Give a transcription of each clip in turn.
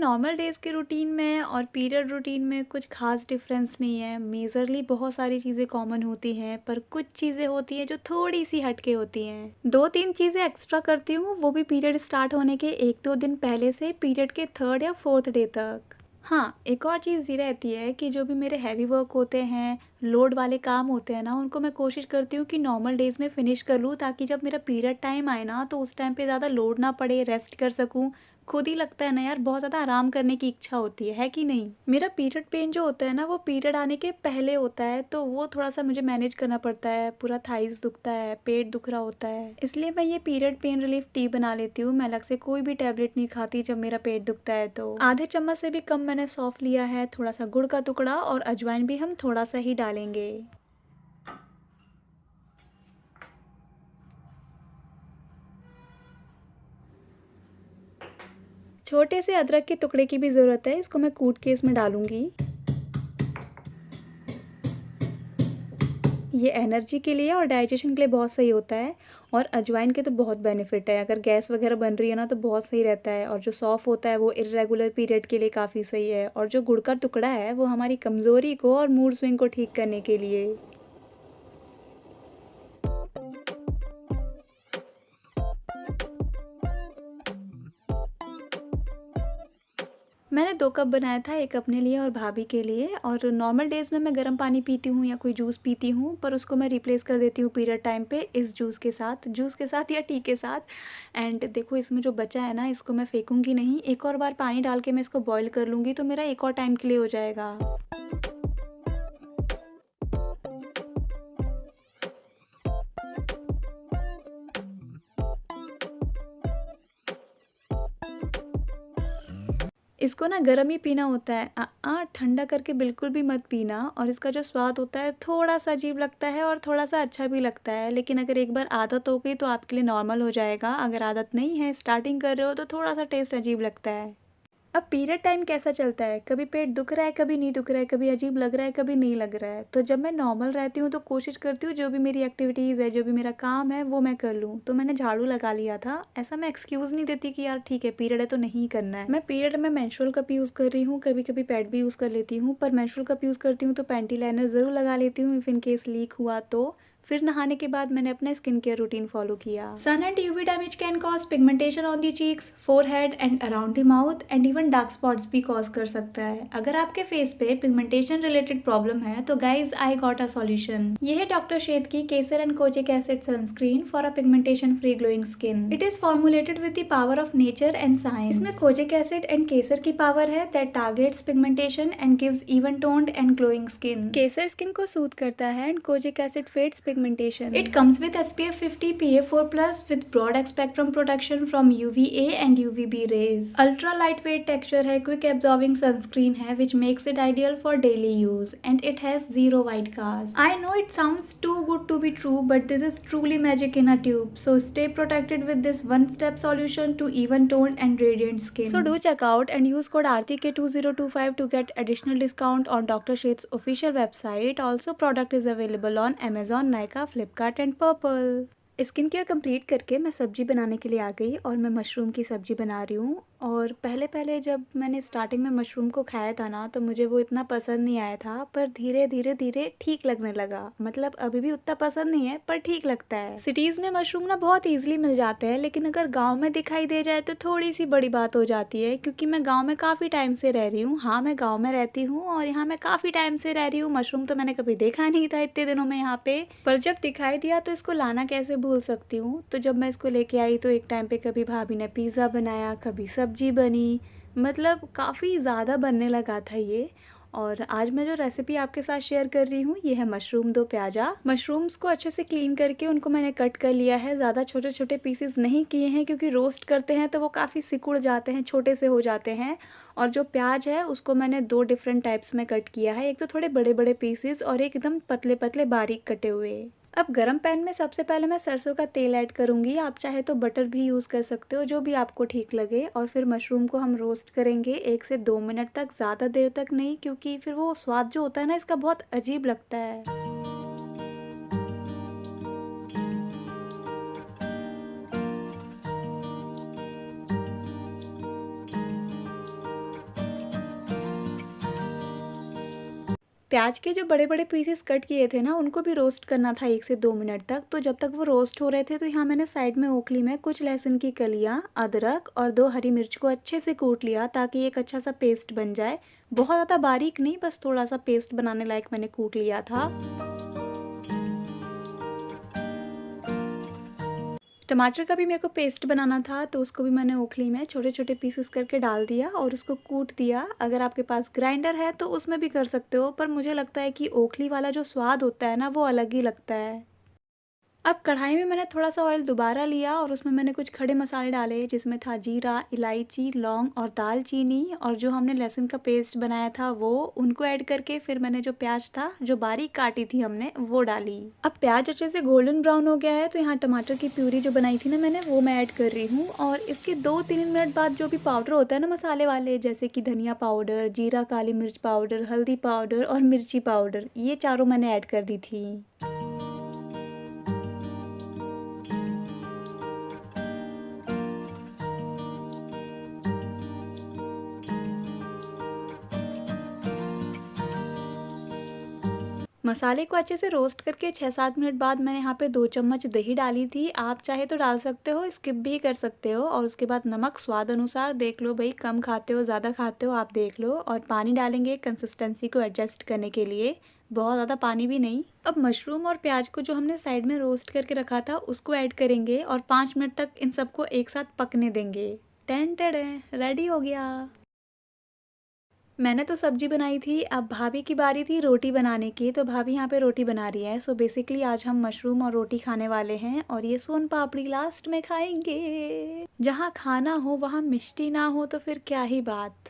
Normal days के routine में और पीरियड रूटीन में कुछ ख़ास डिफ़रेंस नहीं है। मेजरली बहुत सारी चीज़ें कॉमन होती हैं, पर कुछ चीज़ें होती हैं जो थोड़ी-सी हट के होती हैं। 2-3 चीज़ें एक्स्ट्रा करती हूँ, वो भी पीरियड स्टार्ट होने के 1-2 दिन पहले से पीरियड के 3rd या 4th डे तक। हाँ, एक और चीज़ ये रहती है कि जो भी मेरे हेवी वर्क होते हैं, लोड वाले काम होते हैं ना, उनको मैं कोशिश करती हूँ कि नॉर्मल डेज़ में फ़िनिश कर लूँ, ताकि जब मेरा पीरियड टाइम आए ना, तो उस टाइम पे ज़्यादा लोड ना पड़े, रेस्ट कर सकूँ। खुद ही लगता है ना यार, बहुत ज़्यादा आराम करने की इच्छा होती है कि नहीं? मेरा पीरियड पेन जो होता है ना, वो पीरियड आने के पहले होता है, तो वो थोड़ा-सा मुझे मैनेज करना पड़ता है। पूरा थाइज़ दुखता है, पेट दुख रहा होता है, इसलिए मैं ये पीरियड पेन रिलीफ टी बना लेती हूँ। मैं अलग से कोई भी टैबलेट नहीं खाती जब मेरा पेट दुखता है तो। आधे चम्मच से भी कम मैंने सौंफ लिया है, थोड़ा-सा गुड़ का टुकड़ा और अजवाइन भी हम थोड़ा-सा ही डालेंगे। छोटे से अदरक के टुकड़े की भी ज़रूरत है, इसको मैं कूट के इसमें डालूँगी। ये एनर्जी के लिए और डाइजेशन के लिए बहुत सही होता है, और अजवाइन के तो बहुत बेनिफिट है। अगर गैस वगैरह बन रही है ना, तो बहुत सही रहता है। और जो सौंफ होता है वो इर्रेगुलर पीरियड के लिए काफ़ी सही है, और जो गुड़ का टुकड़ा है वो हमारी कमज़ोरी को और मूड स्विंग को ठीक करने के लिए। मैंने 2 कप बनाया था, 1 अपने लिए और भाभी के लिए। और नॉर्मल डेज़ में मैं गर्म पानी पीती हूँ या कोई जूस पीती हूँ, पर उसको मैं रिप्लेस कर देती हूँ पीरियड टाइम पे इस जूस के साथ या टी के साथ। एंड देखो, इसमें जो बचा है ना, इसको मैं फेंकूँगी नहीं, एक और बार पानी डाल के मैं इसको बॉयल कर लूँगी, तो मेरा एक और टाइम के लिए हो जाएगा। इसको ना गरम ही पीना होता है। ठंडा करके बिल्कुल भी मत पीना। और इसका जो स्वाद होता है थोड़ा-सा अजीब लगता है और थोड़ा-सा अच्छा भी लगता है, लेकिन अगर एक बार आदत हो गई तो आपके लिए नॉर्मल हो जाएगा। अगर आदत नहीं है, स्टार्टिंग कर रहे हो, तो थोड़ा-सा टेस्ट अजीब लगता है। अब पीरियड टाइम कैसा चलता है, कभी पेट दुख रहा है, कभी नहीं दुख रहा है, कभी अजीब लग रहा है, कभी नहीं लग रहा है। तो जब मैं नॉर्मल रहती हूँ तो कोशिश करती हूँ जो भी मेरी एक्टिविटीज़ है, जो भी मेरा काम है, वो मैं कर लूँ। तो मैंने झाड़ू लगा लिया था। ऐसा मैं एक्सक्यूज़ नहीं देती कि यार ठीक है, पीरियड है तो नहीं करना है। मैं पीरियड में मेंस्ट्रुअल कप यूज़ कर रही हूँ, कभी-कभी पैड भी यूज़ कर लेती हूँ, पर मेंस्ट्रुअल कप यूज़ करती हूँ तो पैंटी लाइनर ज़रूर लगा लेती हूँ इफ़ इन केस लीक हुआ तो। फिर नहाने के बाद मैंने अपना स्किन केयर रूटीन फॉलो किया। Sun and UV damage can cause pigmentation on the cheeks, forehead and around the mouth, and even dark spots भी कॉज कर सकता है। अगर आपके फेस पे पिगमेंटेशन रिलेटेड प्रॉब्लम है तो guys, I got a solution. ये है डॉक्टर शेद की kesar and kojic acid sunscreen for a pigmentation free glowing skin. It is formulated with the power of nature and science. इसमें कोजिक एसिड एंड केसर की power है that targets pigmentation and gives even toned and glowing skin. केसर skin को soothe करता है and kojic acid fades pigmentation. It comes with SPF 50 PA4+ with broad spectrum protection from UVA and UVB rays. Ultra lightweight texture है, quick absorbing sunscreen है, which makes it ideal for daily use, and it has zero white cast. I know it sounds too good to be true, but this is truly magic in a tube. So stay protected with this one-step solution to even toned and radiant skin. So do check out and use code RTK2025 to get additional discount on Dr. Sheth's official website. Also, product is available on Amazon, Nykaa, Flipkart and purple. Skin care complete करके मैं सब्जी बनाने के लिए आ गई, और मैं mushroom की सब्जी बना रही हूँ। और पहले जब मैंने स्टार्टिंग में मशरूम को खाया था ना, तो मुझे वो इतना पसंद नहीं आया था, पर धीरे धीरे ठीक लगने लगा। मतलब अभी भी उतना पसंद नहीं है, पर ठीक लगता है। सिटीज़ में मशरूम ना बहुत ईजिली मिल जाते हैं, लेकिन अगर गाँव में दिखाई दे जाए तो थोड़ी सी बड़ी बात हो जाती है, क्योंकि मैं गाँव में काफ़ी टाइम से रह रही हूँ। हाँ, मैं गाँव में रहती हूँ और यहाँ मैं काफ़ी टाइम से रह रही हूँ। मशरूम तो मैंने कभी देखा नहीं था इतने दिनों में यहाँ पे, पर जब दिखाई दिया तो इसको लाना कैसे भूल सकती हूँ। तो जब मैं इसको लेके आई तो एक टाइम पे कभी भाभी ने पिज़्ज़ा बनाया, कभी सब्जी बनी, मतलब काफ़ी ज़्यादा बनने लगा था ये। और आज मैं जो रेसिपी आपके साथ शेयर कर रही हूँ, ये है मशरूम दो प्याज़ा। मशरूम्स को अच्छे से क्लीन करके उनको मैंने कट कर लिया है। ज़्यादा छोटे छोटे पीसेस नहीं किए हैं, क्योंकि रोस्ट करते हैं तो वो काफ़ी सिकुड़ जाते हैं, छोटे से हो जाते हैं। और जो प्याज है उसको मैंने 2 डिफरेंट टाइप्स में कट किया है, एक तो थोड़े बड़े बड़े पीसेस और एक एकदम पतले पतले बारीक कटे हुए। अब गरम पैन में सबसे पहले मैं सरसों का तेल ऐड करूँगी। आप चाहे तो बटर भी यूज़ कर सकते हो, जो भी आपको ठीक लगे। और फिर मशरूम को हम रोस्ट करेंगे 1 से 2 मिनट तक, ज़्यादा देर तक नहीं, क्योंकि फिर वो स्वाद जो होता है ना, इसका बहुत अजीब लगता है। प्याज के जो बड़े-बड़े पीसेस कट किए थे ना, उनको भी रोस्ट करना था 1 से 2 मिनट तक। तो जब तक वो रोस्ट हो रहे थे, तो यहाँ मैंने साइड में ओखली में कुछ लहसुन की कलियाँ, अदरक और 2 हरी मिर्च को अच्छे से कूट लिया, ताकि एक अच्छा सा पेस्ट बन जाए। बहुत ज़्यादा बारीक नहीं, बस थोड़ा-सा पेस्ट बनाने लायक मैंने कूट लिया था। टमाटर का भी मेरे को पेस्ट बनाना था, तो उसको भी मैंने ओखली में छोटे-छोटे पीसेस करके डाल दिया और उसको कूट दिया। अगर आपके पास ग्राइंडर है तो उसमें भी कर सकते हो, पर मुझे लगता है कि ओखली वाला जो स्वाद होता है ना, वो अलग ही लगता है। अब कढ़ाई में मैंने थोड़ा-सा ऑयल दोबारा लिया और उसमें मैंने कुछ खड़े मसाले डाले, जिसमें था जीरा, इलायची, लौंग और दालचीनी, और जो हमने लहसुन का पेस्ट बनाया था वो, उनको ऐड करके फिर मैंने जो प्याज था, जो बारीक काटी थी हमने, वो डाली। अब प्याज अच्छे से गोल्डन ब्राउन हो गया है, तो यहाँ टमाटर की प्यूरी जो बनाई थी ना मैंने, वो मैं ऐड कर रही हूँ। और इसके 2-3 मिनट बाद जो भी पाउडर होता है ना मसाले वाले, जैसे कि धनिया पाउडर, जीरा काली मिर्च पाउडर, हल्दी पाउडर और मिर्ची पाउडर, ये चारों मैंने ऐड कर दी थी। मसाले को अच्छे से रोस्ट करके 6-7 मिनट बाद मैंने यहाँ पे 2 चम्मच दही डाली थी। आप चाहे तो डाल सकते हो, स्किप भी कर सकते हो। और उसके बाद नमक स्वाद अनुसार देख लो भई, कम खाते हो, ज़्यादा खाते हो, आप देख लो। और पानी डालेंगे कंसिस्टेंसी को एडजस्ट करने के लिए, बहुत ज़्यादा पानी भी नहीं। अब मशरूम और प्याज को जो हमने साइड में रोस्ट करके रखा था, उसको ऐड करेंगे और 5 मिनट तक इन सबको एक साथ पकने देंगे। टेन टेडे, रेडी हो गया। मैंने तो सब्जी बनाई थी, अब भाभी की बारी थी रोटी बनाने की, तो भाभी यहाँ पे रोटी बना रही है। सो बेसिकली आज हम मशरूम और रोटी खाने वाले हैं, और ये सोन पापड़ी लास्ट में खाएंगे। जहाँ खाना हो वहाँ मिष्टी ना हो तो फिर क्या ही बात।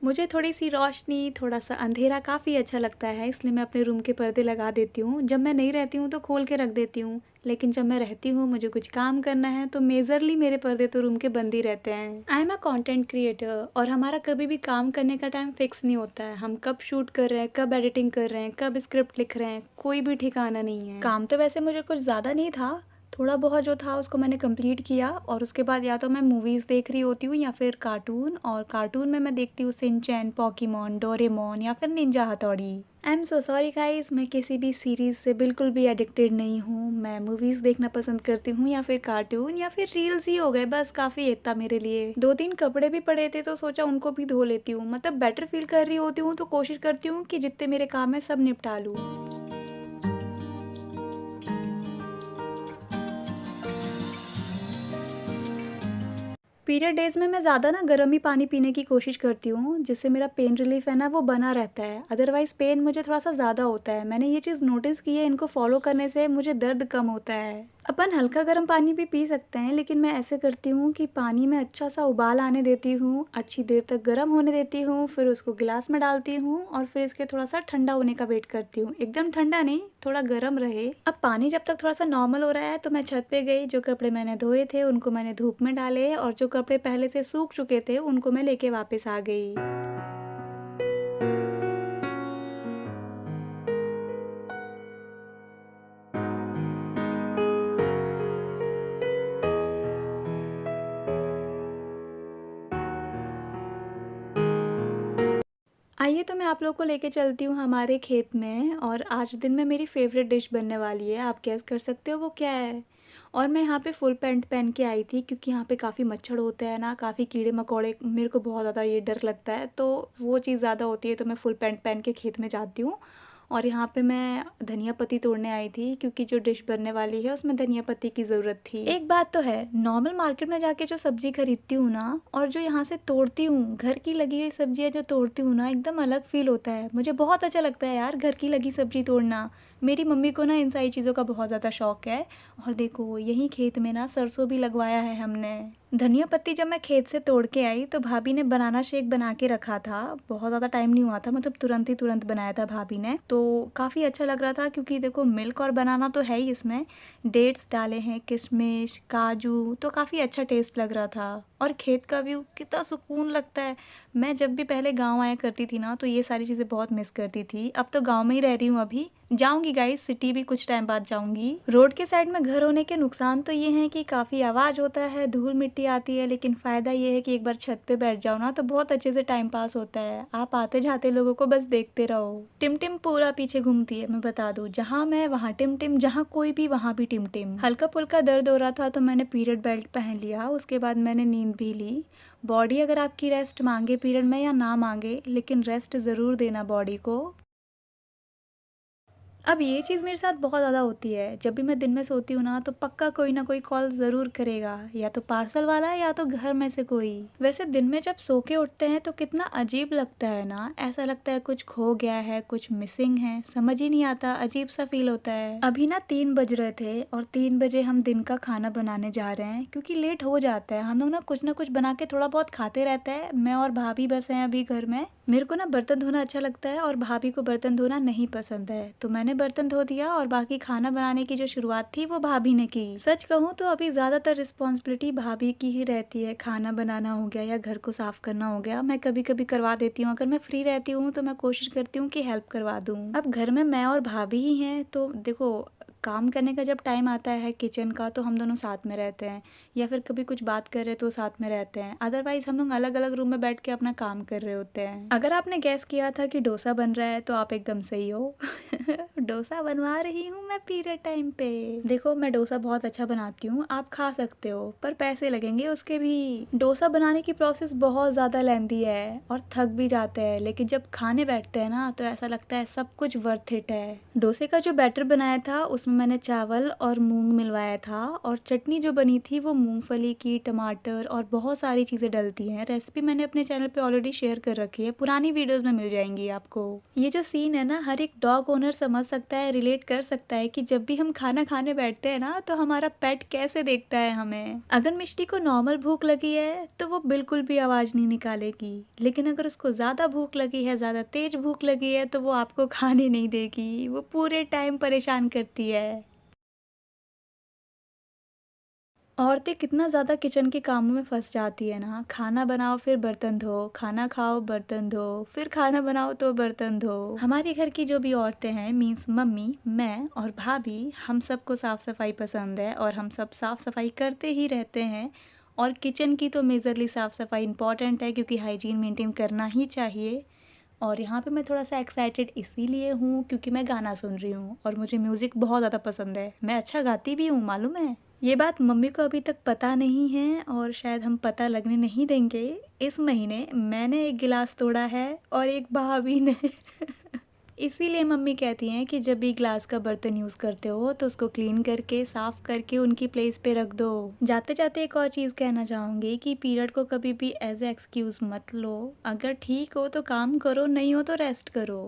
मुझे थोड़ी-सी रोशनी, थोड़ा-सा अंधेरा काफ़ी अच्छा लगता है, इसलिए मैं अपने रूम के पर्दे लगा देती हूँ। जब मैं नहीं रहती हूँ तो खोल के रख देती हूँ, लेकिन जब मैं रहती हूँ, मुझे कुछ काम करना है, तो मेजरली मेरे पर्दे तो रूम के बंद ही रहते हैं। I am a content creator, और हमारा कभी भी काम करने का टाइम फिक्स नहीं होता है। हम कब शूट कर रहे हैं, कब एडिटिंग कर रहे हैं, कब स्क्रिप्ट लिख रहे हैं, कोई भी ठिकाना नहीं है। काम तो वैसे मुझे कुछ ज़्यादा नहीं था, थोड़ा बहुत जो था उसको मैंने कंप्लीट किया, और उसके बाद या तो मैं मूवीज़ देख रही होती हूँ या फिर कार्टून। और कार्टून में मैं देखती हूँ शिनचैन, पोकेमॉन, डोरेमोन या फिर निंजा हथौड़ी। I am so sorry guys, मैं किसी भी सीरीज़ से बिल्कुल भी एडिक्टेड नहीं हूँ। मैं मूवीज़ देखना पसंद करती हूँ, या फिर कार्टून, या फिर रील्स ही हो गए, बस काफ़ी इतना मेरे लिए। 2-3 कपड़े भी पड़े थे, तो सोचा उनको भी धो लेती हूँ। मतलब बेटर फील कर रही होती हूँ, तो कोशिश करती हूँ कि जितने मेरे काम है सब निपटा लूँ। पीरियड डेज़ में मैं ज़्यादा ना गर्म ही पानी पीने की कोशिश करती हूँ, जिससे मेरा पेन रिलीफ़ है ना वो बना रहता है। अदरवाइज़ पेन मुझे थोड़ा-सा ज़्यादा होता है। मैंने ये चीज़ नोटिस की है, इनको फ़ॉलो करने से मुझे दर्द कम होता है। अपन हल्का गर्म पानी भी पी सकते हैं, लेकिन मैं ऐसे करती हूँ कि पानी में अच्छा-सा उबाल आने देती हूँ, अच्छी देर तक गर्म होने देती हूँ, फिर उसको गिलास में डालती हूँ और फिर इसके थोड़ा-सा ठंडा होने का वेट करती हूँ। एकदम ठंडा नहीं, थोड़ा गर्म रहे। अब पानी जब तक थोड़ा-सा नॉर्मल हो रहा है, तो मैं छत पे गई, जो कपड़े मैंने धोए थे उनको मैंने धूप में डाले, और जो कपड़े पहले से सूख चुके थे उनको मैं लेके वापस आ गई। आइए तो मैं आप लोग को लेके चलती हूँ हमारे खेत में, और आज दिन में मेरी फ़ेवरेट डिश बनने वाली है। आप गेस कर सकते हो वो क्या है? और मैं यहाँ पे फुल पैंट पहन के आई थी, क्योंकि यहाँ पे काफ़ी मच्छर होते हैं ना, काफ़ी कीड़े-मकोड़े, मेरे को बहुत ज़्यादा ये डर लगता है, तो वो चीज़ ज़्यादा होती है, तो मैं फुल पैंट पहन के खेत में जाती हूँ। और यहाँ पे मैं धनिया पत्ती तोड़ने आई थी, क्योंकि जो डिश बनने वाली है उसमें धनिया पत्ती की ज़रूरत थी। एक बात तो है, नॉर्मल मार्केट में जाके जो सब्ज़ी खरीदती हूँ ना, और जो यहाँ से तोड़ती हूँ, घर की लगी हुई सब्ज़ियाँ जो तोड़ती हूँ ना, एकदम अलग फ़ील होता है। मुझे बहुत अच्छा लगता है यार, घर की लगी सब्ज़ी तोड़ना। मेरी मम्मी को ना इन सारी चीज़ों का बहुत ज़्यादा शौक है। और देखो, यहीं खेत में ना सरसों भी लगवाया है हमने। धनिया पत्ती जब मैं खेत से तोड़ के आई, तो भाभी ने बनाना शेक बना के रखा था। बहुत ज़्यादा टाइम नहीं हुआ था, मतलब तुरंत ही तुरंत बनाया था भाभी ने, तो काफ़ी अच्छा लग रहा था, क्योंकि देखो मिल्क और बनाना तो है ही इसमें, डेट्स डाले हैं, किशमिश, काजू, तो काफ़ी अच्छा टेस्ट लग रहा था। और खेत का व्यू कितना सुकून लगता है। मैं जब भी पहले गाँव आया करती थी ना, तो ये सारी चीज़ें बहुत मिस करती थी। अब तो गाँव में ही रह रही हूँ अभी। जाऊँगी गाइस, सिटी भी कुछ टाइम बाद जाऊँगी। रोड के साइड में घर होने के नुकसान तो ये हैं कि काफ़ी आवाज़ होता है, धूल-मिट्टी आती है, लेकिन फ़ायदा ये है कि एक बार छत पे बैठ जाओ ना, तो बहुत अच्छे से टाइम पास होता है। आप आते-जाते लोगों को बस देखते रहो। टिम-टिम पूरा पीछे घूमती है, मैं बता दूँ। जहाँ मैं वहाँ टिम-टिम, जहाँ कोई भी वहाँ भी टिम-टिम। हल्का-फुल्का दर्द हो रहा था तो मैंने पीरियड बेल्ट पहन लिया, उसके बाद मैंने नींद भी ली। बॉडी अगर आपकी रेस्ट माँगे पीरियड में या ना माँगे, लेकिन रेस्ट ज़रूर देना बॉडी को। अब ये चीज़ मेरे साथ बहुत ज़्यादा होती है। जब भी मैं दिन में सोती हूँ ना, तो पक्का कोई ना कोई कॉल ज़रूर करेगा, या तो पार्सल वाला या तो घर में से कोई। वैसे दिन में जब सो के उठते हैं तो कितना अजीब लगता है ना, ऐसा लगता है कुछ खो गया है, कुछ मिसिंग है, समझ ही नहीं आता, अजीब सा फील होता है। अभी ना 3 बज रहे थे और 3 बजे हम दिन का खाना बनाने जा रहे हैं, क्योंकि लेट हो जाता है। हम लोग ना कुछ बना के थोड़ा बहुत खाते रहते हैं। मैं और भाभी बस हैं अभी घर में। मेरे को ना बर्तन धोना अच्छा लगता है और भाभी को बर्तन धोना नहीं पसंद है, तो मैंने बर्तन धो दिया और बाकी खाना बनाने की जो शुरुआत थी वो भाभी ने की। सच कहूँ तो अभी ज़्यादातर रिस्पॉन्सिबिलिटी भाभी की ही रहती है। खाना बनाना हो गया या घर को साफ करना हो गया, मैं कभी कभी करवा देती हूँ। अगर मैं फ्री रहती हूँ तो मैं कोशिश करती हूँ कि हेल्प करवा दूँ। अब घर में मैं और भाभी ही हैं, तो देखो, काम करने का जब टाइम आता है किचन का, तो हम दोनों साथ में रहते हैं, या फिर कभी कुछ बात कर रहे तो साथ में रहते हैं। अदरवाइज हम लोग अलग अलग रूम में बैठ के अपना काम कर रहे होते हैं। अगर आपने गैस किया था कि डोसा बन रहा है, तो आप एकदम सही हो। डोसा बनवा रही हूँ मैं पीरियड टाइम पे। देखो, मैं डोसा बहुत अच्छा बनाती हूँ, आप खा सकते हो, पर पैसे लगेंगे उसके भी। डोसा बनाने की प्रोसेस बहुत ज़्यादा लेंथी है और थक भी जाते हैं, लेकिन जब खाने बैठते हैं ना, तो ऐसा लगता है सब कुछ वर्थ इट है। डोसे का जो बैटर बनाया था, उसमें मैंने चावल और मूंग मिलवाया था, और चटनी जो बनी थी वो मूंगफली की, टमाटर और बहुत सारी चीज़ें डलती हैं। रेसिपी मैंने अपने चैनल पे ऑलरेडी शेयर कर रखी है, पुरानी वीडियोस में मिल जाएंगी आपको। ये जो सीन है ना, हर एक डॉग ओनर समझ सकता है, रिलेट कर सकता है कि जब भी हम खाना खाने बैठते हैं ना, तो हमारा पेट कैसे देखता है हमें। अगर मिष्टी को नॉर्मल भूख लगी है तो वो बिल्कुल भी आवाज़ नहीं निकालेगी, लेकिन अगर उसको ज़्यादा भूख लगी है, ज़्यादा तेज भूख लगी है, तो वो आपको खाने नहीं देगी, वो पूरे टाइम परेशान करती है। औरतें कितना ज़्यादा किचन के कामों में फँस जाती है ना, खाना बनाओ फिर बर्तन धो, खाना खाओ बर्तन धो, फिर खाना बनाओ तो बर्तन धो। हमारे घर की जो भी औरतें हैं, मीन्स मम्मी, मैं और भाभी, हम सबको साफ़ सफाई पसंद है और हम सब साफ़ सफाई करते ही रहते हैं। और किचन की तो मेजरली साफ़ सफाई इम्पॉर्टेंट है, क्योंकि हाइजीन मेंटेन करना ही चाहिए। और यहाँ पे मैं थोड़ा सा एक्साइटेड इसीलिए हूँ क्योंकि मैं गाना सुन रही हूँ और मुझे म्यूज़िक बहुत ज़्यादा पसंद है। मैं अच्छा गाती भी हूँ, मालूम है। ये बात मम्मी को अभी तक पता नहीं है और शायद हम पता लगने नहीं देंगे। इस महीने मैंने एक गिलास तोड़ा है और एक भाभी ने। इसीलिए मम्मी कहती हैं कि जब भी ग्लास का बर्तन यूज़ करते हो तो उसको क्लीन करके साफ़ करके उनकी प्लेस पे रख दो। जाते जाते एक और चीज़ कहना चाहूँगी कि पीरियड को कभी भी एज ए एक्सक्यूज़ मत लो। अगर ठीक हो तो काम करो, नहीं हो तो रेस्ट करो।